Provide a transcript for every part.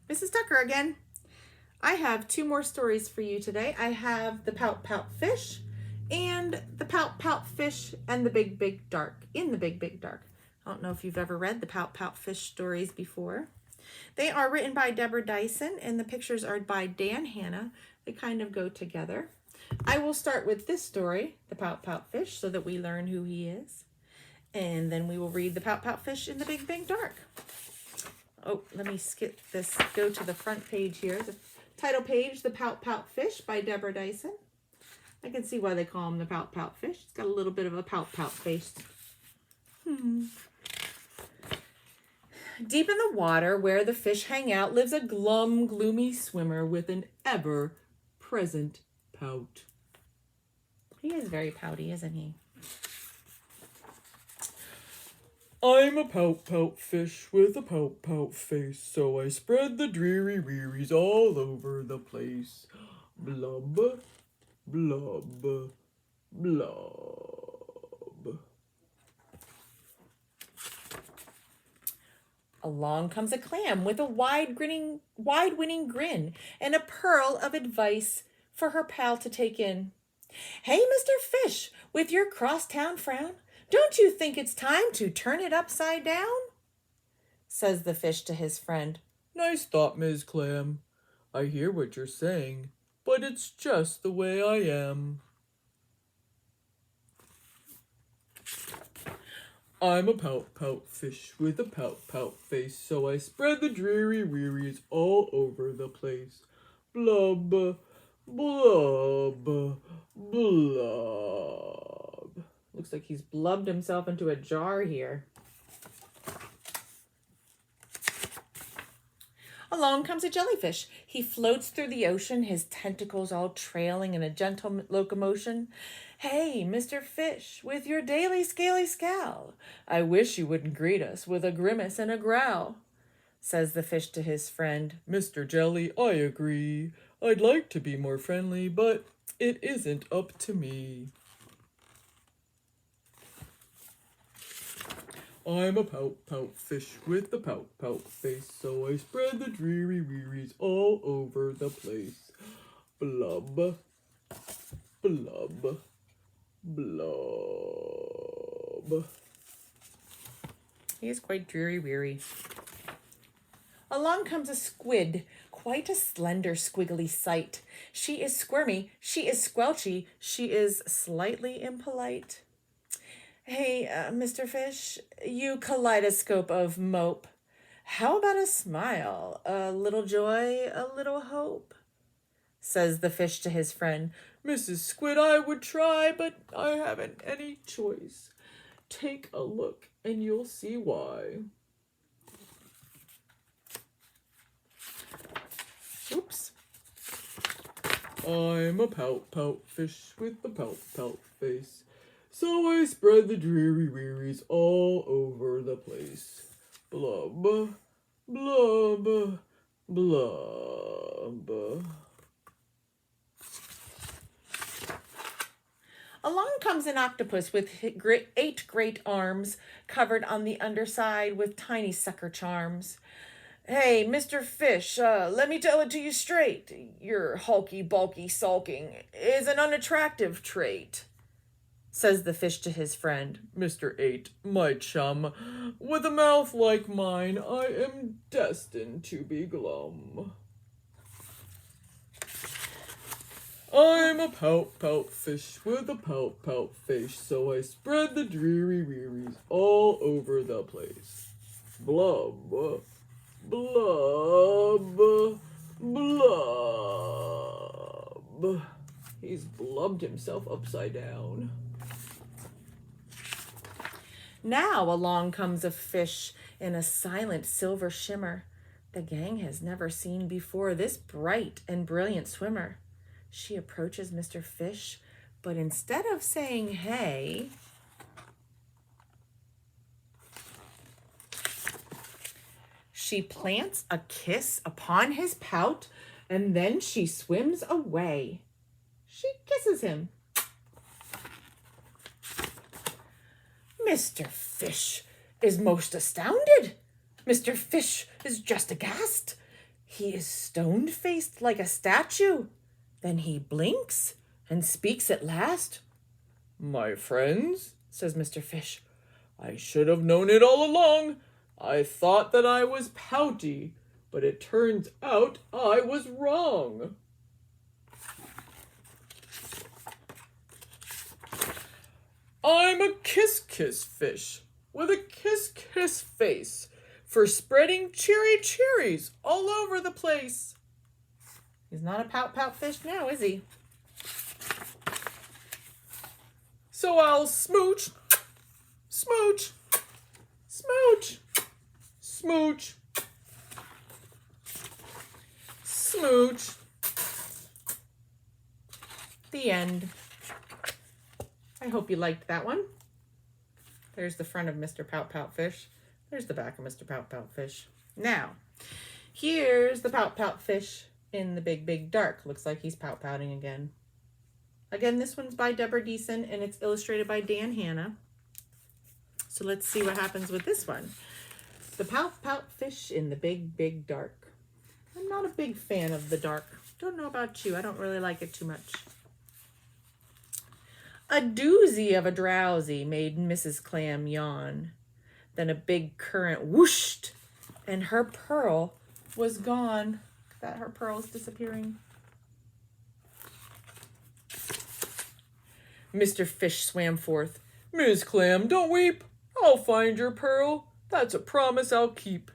Mrs. Tucker again. I have two more stories for you today. I have the Pout Pout Fish and the Pout Pout Fish and the Big Big Dark in the Big Big Dark. I don't know if you've ever read the Pout Pout Fish stories before. They are written by Deborah Dyson and the pictures are by Dan Hanna. They kind of go together. I will start with this story, the Pout Pout Fish, so that we learn who he is. And then we will read the Pout Pout Fish in the Big Big Dark. Oh, let me skip this, go to the front page here. The title page, The Pout Pout Fish by Deborah Dyson. I can see why they call him the Pout Pout Fish. It's got a little bit of a pout pout face. Deep in the water where the fish hang out lives a glum, gloomy swimmer with an ever-present pout. He is very pouty, isn't he? I'm a pout pout fish with a pout pout face, so I spread the dreary wearies all over the place. Blub, blub, blub. Along comes a clam with a wide-winning grin and a pearl of advice for her pal to take in. Hey, Mr. Fish, with your crosstown frown, don't you think it's time to turn it upside down? Says the fish to his friend. Nice thought, Ms. Clam. I hear what you're saying, but it's just the way I am. I'm a pout pout fish with a pout pout face, so I spread the dreary wearies all over the place. Blub, blub, blub. Looks like he's blubbed himself into a jar here. Along comes a jellyfish. He floats through the ocean, his tentacles all trailing in a gentle locomotion. Hey, Mr. Fish, with your daily scaly scowl, I wish you wouldn't greet us with a grimace and a growl, says the fish to his friend. Mr. Jelly, I agree. I'd like to be more friendly, but it isn't up to me. I'm a pout pout fish with a pout pout face, so I spread the dreary wearies all over the place. Blub, blub, blub. He is quite dreary weary. Along comes a squid, quite a slender squiggly sight. She is squirmy, she is squelchy, she is slightly impolite. Hey, Mr. Fish, you kaleidoscope of mope. How about a smile, a little joy, a little hope? Says the fish to his friend. Mrs. Squid, I would try, but I haven't any choice. Take a look and you'll see why. Oops. I'm a pout pout fish with a pout pout face, so I spread the dreary wearies all over the place. Blub, blub, blub. Along comes an octopus with 8 great arms, covered on the underside with tiny sucker charms. Hey, Mr. Fish, let me tell it to you straight. Your hulky, bulky sulking is an unattractive trait, says the fish to his friend. Mr. 8, my chum, with a mouth like mine, I am destined to be glum. I'm a pout pout fish with a pout pout face, so I spread the dreary wearies all over the place. Blub, blub, blub. He's blubbed himself upside down. Now along comes a fish in a silent silver shimmer. The gang has never seen before this bright and brilliant swimmer. She approaches Mr. Fish, but instead of saying hey, she plants a kiss upon his pout, and then she swims away. She kisses him. Mr. Fish is most astounded. Mr. Fish is just aghast. He is stone-faced like a statue. Then he blinks and speaks at last. My friends, says Mr. Fish, I should have known it all along. I thought that I was pouty, but it turns out I was wrong. I'm a kiss-kiss fish with a kiss-kiss face for spreading cherries all over the place. He's not a pout pout fish now, is he? So I'll smooch, smooch, smooch, smooch, smooch. The end. I hope you liked that one. There's the front of Mr. Pout Pout Fish. There's the back of Mr. Pout Pout Fish. Now, here's the Pout Pout Fish in the Big Big Dark. Looks like he's pout pouting again. Again, this one's by Deborah Deason and it's illustrated by Dan Hanna. So let's see what happens with this one. The Pout Pout Fish in the Big Big Dark. I'm not a big fan of the dark. Don't know about you. I don't really like it too much. A doozy of a drowsy made Mrs. Clam yawn. Then a big current whooshed, and her pearl was gone. Look at that, her pearl's disappearing. Mr. Fish swam forth. Miss Clam, don't weep. I'll find your pearl. That's a promise I'll keep.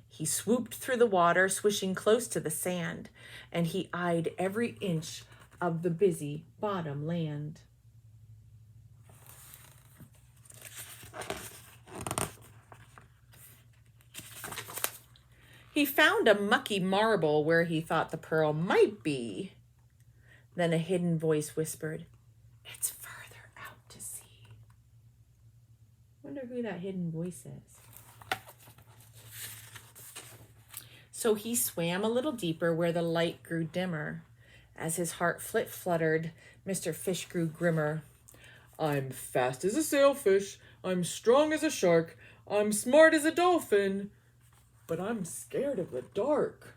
He swooped through the water, swishing close to the sand, and he eyed every inch of the busy bottom land. He found a mucky marble where he thought the pearl might be. Then a hidden voice whispered, "It's further out to sea." Wonder who that hidden voice is. So he swam a little deeper where the light grew dimmer. As his heart fluttered, Mr. Fish grew grimmer. I'm fast as a sailfish. I'm strong as a shark. I'm smart as a dolphin. But I'm scared of the dark.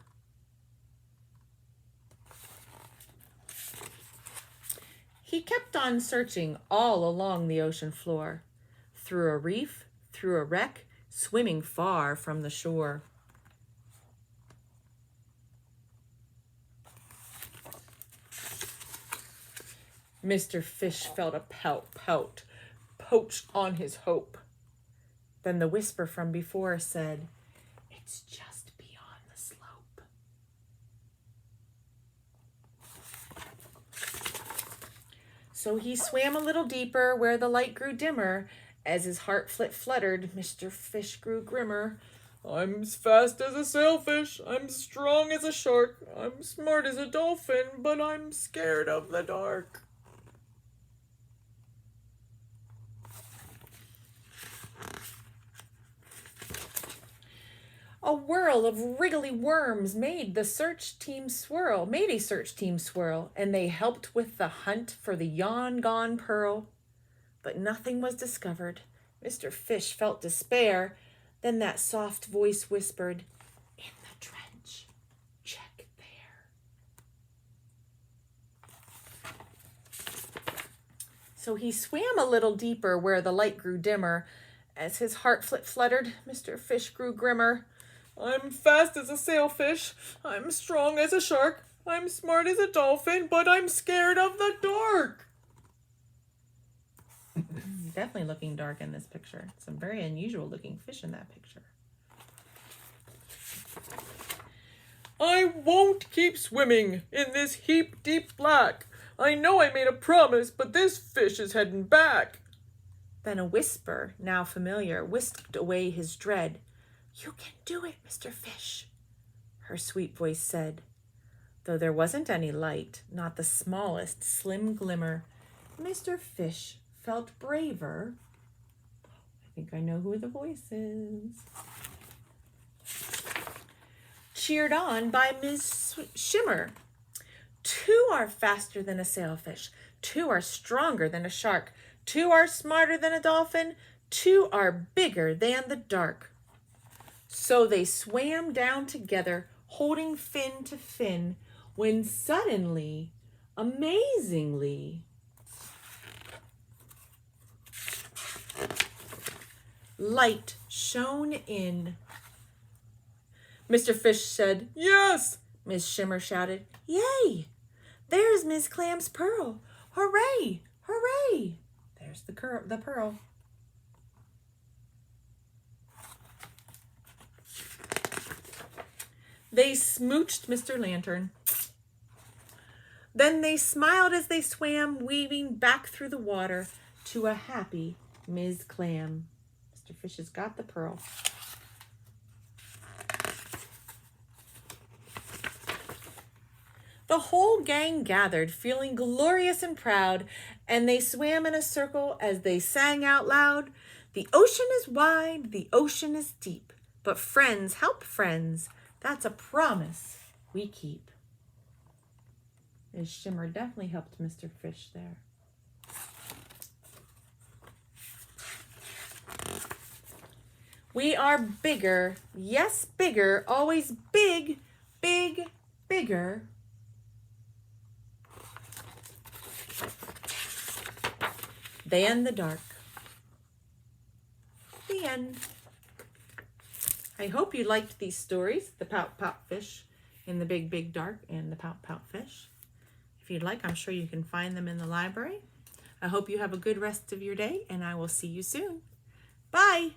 He kept on searching all along the ocean floor, through a reef, through a wreck, swimming far from the shore. Mr. Fish felt a pout poached on his hope. Then the whisper from before said, "It's just beyond the slope." So he swam a little deeper where the light grew dimmer. As his heart fluttered, Mr. Fish grew grimmer. I'm as fast as a sailfish. I'm strong as a shark. I'm smart as a dolphin, but I'm scared of the dark. A whirl of wriggly worms made a search team swirl, and they helped with the hunt for the gone pearl. But nothing was discovered. Mr. Fish felt despair. Then that soft voice whispered, "In the trench, check there." So he swam a little deeper where the light grew dimmer. As his heart fluttered, Mr. Fish grew grimmer. I'm fast as a sailfish. I'm strong as a shark. I'm smart as a dolphin, but I'm scared of the dark. Definitely looking dark in this picture. Some very unusual looking fish in that picture. I won't keep swimming in this heap deep black. I know I made a promise, but this fish is heading back. Then a whisper, now familiar, whisked away his dread. "You can do it, Mr. Fish," her sweet voice said. Though there wasn't any light, not the smallest slim glimmer, Mr. Fish felt braver. I think I know who the voice is. Cheered on by Ms. Shimmer. "Two are faster than a sailfish. Two are stronger than a shark. Two are smarter than a dolphin. Two are bigger than the dark." So they swam down together, holding fin to fin, when suddenly, amazingly, light shone in. Mr. Fish said, "Yes!" Miss Shimmer shouted, "Yay! There's Miss Clam's pearl! Hooray! Hooray!" There's the pearl. They smooched Mr. Lantern. Then they smiled as they swam, weaving back through the water to a happy Ms. Clam. Mr. Fish has got the pearl. The whole gang gathered, feeling glorious and proud, and they swam in a circle as they sang out loud, "The ocean is wide, the ocean is deep, but friends help friends. That's a promise we keep." Ms. Shimmer definitely helped Mr. Fish there. We are bigger, yes, bigger, always big, big, bigger. Than the dark. The end. I hope you liked these stories, the Pout Pout Fish in the Big Big Dark and the Pout Pout Fish. If you'd like, I'm sure you can find them in the library. I hope you have a good rest of your day, and I will see you soon. Bye.